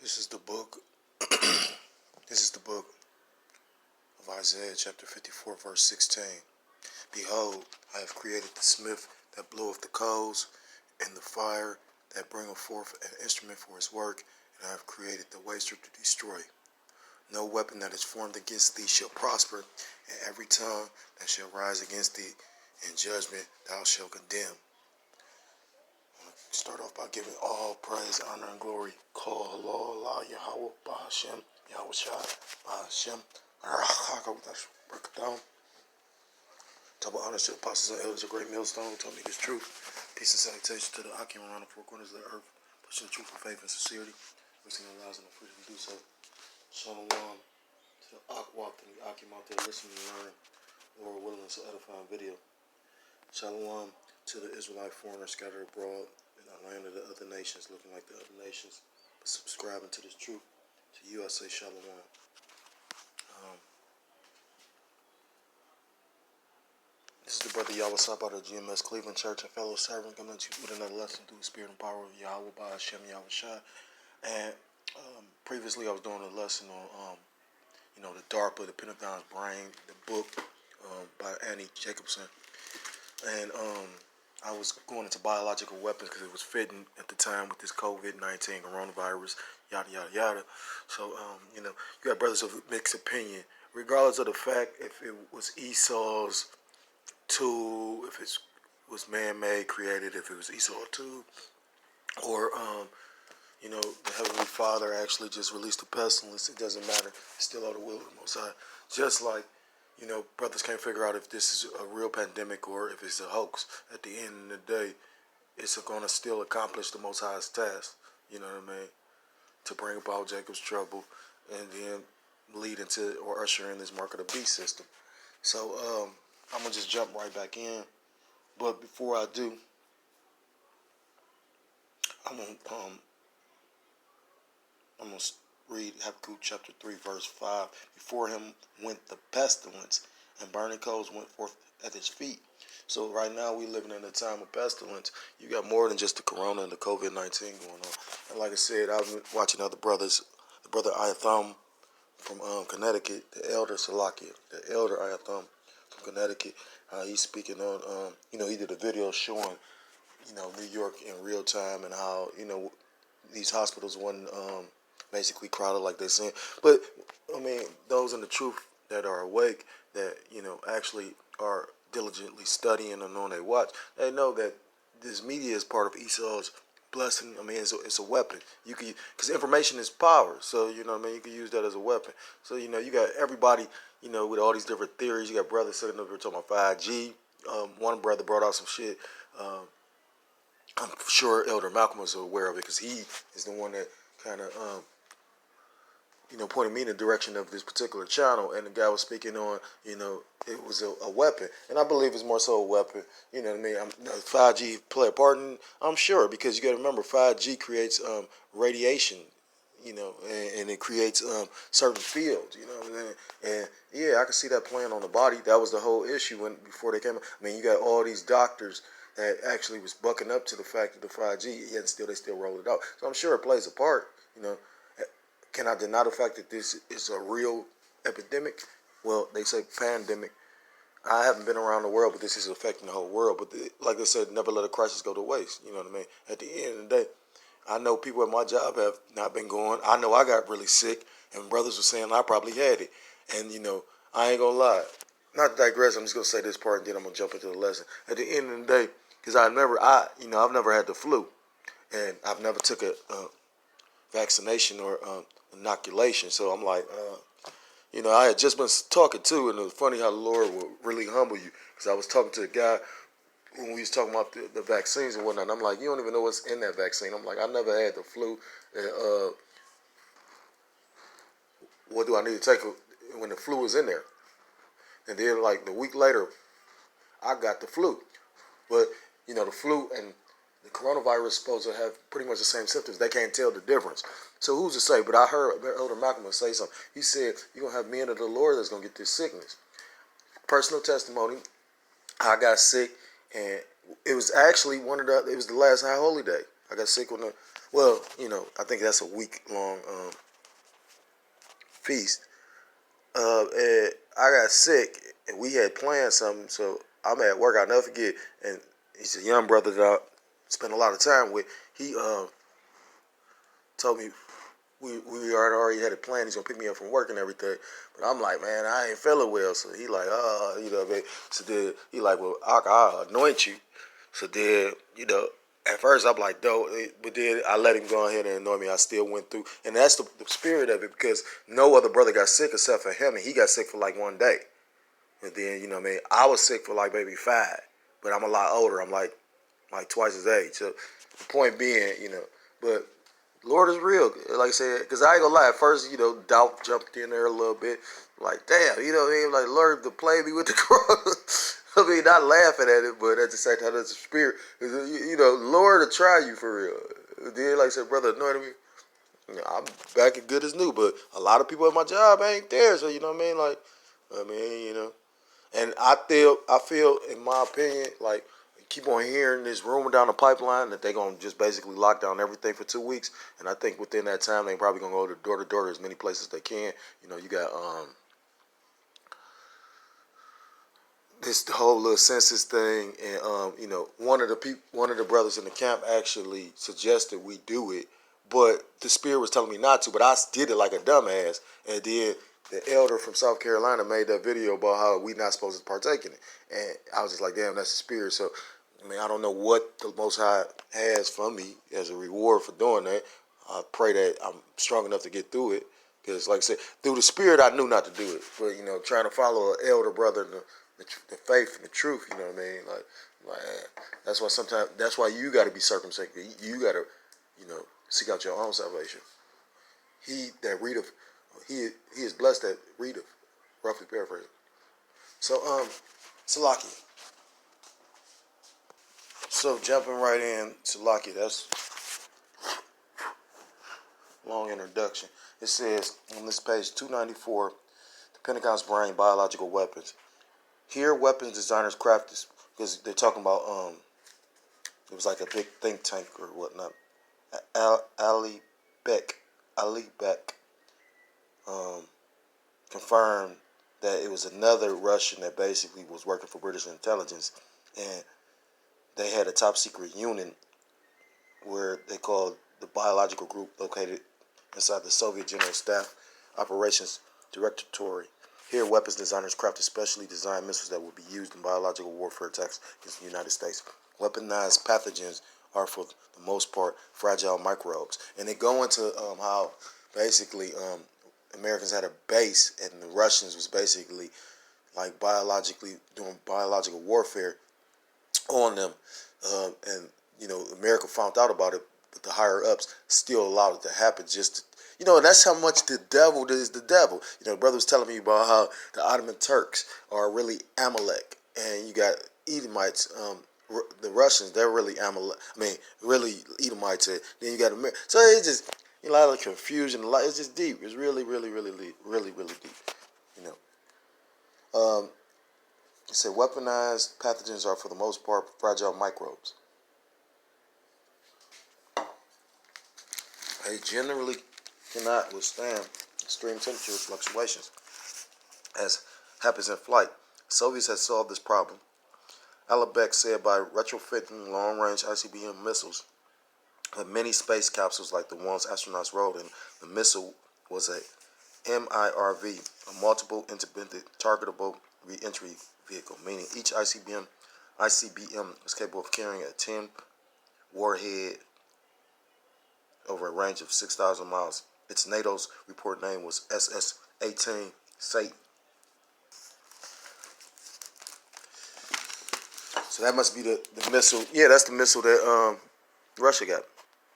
This is the book. This is the book of Isaiah, chapter 54, verse 16. Behold, I have created the smith that bloweth the coals, and the fire that bringeth forth an instrument for his work, and I have created the waster to destroy. No weapon that is formed against thee shall prosper, and every tongue that shall rise against thee in judgment thou shalt condemn. Start off by giving all praise, honor, and glory. Call Allah, Yahweh, Bahashem, Yahweh Shai, Bahashem. Break it down. Double honor to the apostles and elders, a great millstone who told me this truth. Peace and salutation to the Akim around the four corners of the earth, pushing the truth of faith and sincerity, wasting their lives and the freedom to do so. Shalom to the Akwat and the Akim out there listening and learning, Lord willing, to edifying video. Shalom to the Israelite foreigners scattered abroad in the land of the other nations, looking like the other nations, but subscribing to this truth. To you I say shalom. This is the brother Yahweh Sab out of GMS Cleveland Church, a fellow servant, coming to you with another lesson through the spirit and power of Yahweh by Hashem Yahweh Shai. And previously I was doing a lesson on the DARPA, the Pentagon's Brain, the book by Annie Jacobson. And I was going into biological weapons because it was fitting at the time with this COVID-19 coronavirus, yada, yada, yada. So, you got brothers of mixed opinion. Regardless of the fact if it was Esau's tool, if it was man-made, created, if it was Esau's tool, or, the Heavenly Father actually just released the pestilence, it doesn't matter. It's still all the will of the Most High. Just like, brothers can't figure out if this is a real pandemic or if it's a hoax. At the end of the day, it's going to still accomplish the Most High's task, you know what I mean, to bring about Jacob's trouble and then lead into or usher in this mark of the beast system. So I'm going to just jump right back in. But before I do, I'm going to read Habakkuk chapter 3, verse 5. Before him went the pestilence, and burning coals went forth at his feet. So right now we living in a time of pestilence. You got more than just the corona and the COVID-19 going on. And like I said, I've been watching other brothers. The brother Ayatham from Connecticut, the elder Salakia, the elder Ayatham from Connecticut. He's speaking on, he did a video showing, New York in real time and how, these hospitals wasn't basically crowded like they're saying. But, those in the truth that are awake, that, actually are diligently studying and on their watch, they know that this media is part of Esau's blessing. It's a weapon. You can, because information is power. So, you can use that as a weapon. So, you got everybody, with all these different theories. You got brothers sitting up here talking about 5G. One brother brought out some shit. I'm sure Elder Malcolm was aware of it because he is the one that kind of, pointed me in the direction of this particular channel. And the guy was speaking on, it was a weapon. And I believe it's more so a weapon. You know what I mean? 5G play a part in, I'm sure, because you got to remember 5G creates radiation, and it creates certain fields, And yeah, I can see that playing on the body. That was the whole issue before they came. You got all these doctors that actually was bucking up to the fact of the 5G, yet they still roll it out. So I'm sure it plays a part, Can I deny the fact that this is a real epidemic? Well, they say pandemic. I haven't been around the world, but this is affecting the whole world. But like I said, never let a crisis go to waste. You know what I mean? At the end of the day, I know people at my job have not been going. I know I got really sick, and brothers were saying I probably had it. And, I ain't going to lie. Not to digress, I'm just going to say this part, and then I'm going to jump into the lesson. At the end of the day, because I've never had the flu, and I've never took a vaccination or inoculation. So I'm like, I had just been talking to, and it was funny how the Lord will really humble you. Because I was talking to a guy when we was talking about the vaccines and whatnot. And I'm like, you don't even know what's in that vaccine. I'm like, I never had the flu. And, what do I need to take when the flu was in there? And then like the week later, I got the flu. But, the flu and the coronavirus is supposed to have pretty much the same symptoms. They can't tell the difference. So who's to say? But I heard Elder Malcolm say something. He said, you're going to have men of the Lord that's going to get this sickness. Personal testimony, I got sick, and it was actually it was the last High Holy Day. I got sick well, I think that's a week long feast. And I got sick, and we had planned something. So I'm at work. I'll never forget. And he's a young brother that I spent a lot of time with. He told me we already had a plan. He's gonna pick me up from work and everything. But I'm like, man, I ain't feeling well. So he like, what I mean? So then he like, well, I'll anoint you. So then, at first I'm like, no, but then I let him go ahead and anoint me. I still went through, and that's the spirit of it, because no other brother got sick except for him, and he got sick for like one day. And then, what I mean, I was sick for like maybe 5, but I'm a lot older. I'm like twice his age. So the point being, but Lord is real. Like I said, because I ain't gonna lie. At first, doubt jumped in there a little bit. Like, damn, you know what I mean? Like, Lord to play me with the cross. I mean, not laughing at it, but at the same time, that's the spirit. Lord to try you for real. Then, like I said, brother anointed me. I'm back as good as new, but a lot of people at my job ain't there. So, you know what I mean? Like, and I feel, in my opinion, like, keep on hearing this rumor down the pipeline that they're gonna just basically lock down everything for 2 weeks. And I think within that time they're probably gonna go door to door as many places as they can. You got this whole little census thing, and one of the brothers in the camp actually suggested we do it, but the spirit was telling me not to. But I did it like a dumbass, and then the elder from South Carolina made that video about how we not supposed to partake in it, and I was just like, damn, that's the spirit. So, I mean, I don't know what the Most High has for me as a reward for doing that. I pray that I'm strong enough to get through it. Because, like I said, through the spirit, I knew not to do it. But, trying to follow an elder brother in the faith and the truth, you know what I mean? Like that's why you got to be circumspect. You got to, seek out your own salvation. He that readeth, he is blessed that readeth. Roughly paraphrasing. So, Salaki. So, jumping right in, Salaki, that's a long introduction. It says on this page 294, the Pentagon's brain biological weapons. Here, weapons designers craft this, because they're talking about it was like a big think tank or whatnot. Ali Beck confirmed that it was another Russian that basically was working for British intelligence, and they had a top secret unit where they called the biological group, located inside the Soviet General Staff Operations Directorate. Here, weapons designers crafted specially designed missiles that would be used in biological warfare attacks against the United States. Weaponized pathogens are, for the most part, fragile microbes. And they go into how basically Americans had a base, and the Russians was basically like biologically doing biological warfare on them. And America found out about it, but the higher ups still allowed it to happen. And that's how much the devil is the devil. The brother was telling me about how the Ottoman Turks are really Amalek, and you got Edomites. The Russians, they're really Amalek. I mean, really Edomites. Then you got America. So it's just a lot of confusion. It's just deep. It's really, really, really, really, really deep. It said weaponized pathogens are for the most part fragile microbes. They generally cannot withstand extreme temperature fluctuations, as happens in flight. Soviets had solved this problem. Alibek said by retrofitting long-range ICBM missiles with many space capsules like the ones astronauts rode in. The missile was a MIRV, a multiple independent targetable re-entry vehicle, meaning each ICBM is capable of carrying a 10 warhead over a range of 6,000 miles. Its NATO's report name was SS-18 Satan. So that must be the missile. Yeah, that's the missile that Russia got.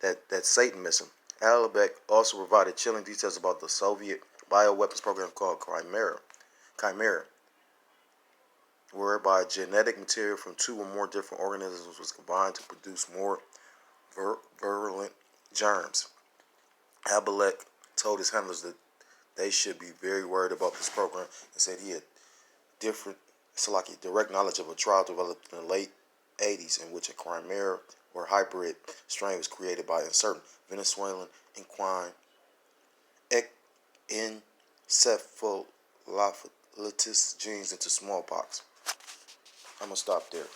That Satan missile. Alibek also provided chilling details about the Soviet bioweapons program called Chimera, whereby genetic material from 2 or more different organisms was combined to produce more virulent germs. Alibek told his handlers that they should be very worried about this program, and said he had direct knowledge of a trial developed in the late 80s in which a chimera where hybrid strain was created by inserting Venezuelan equine encephalitis genes into smallpox. I'm gonna stop there.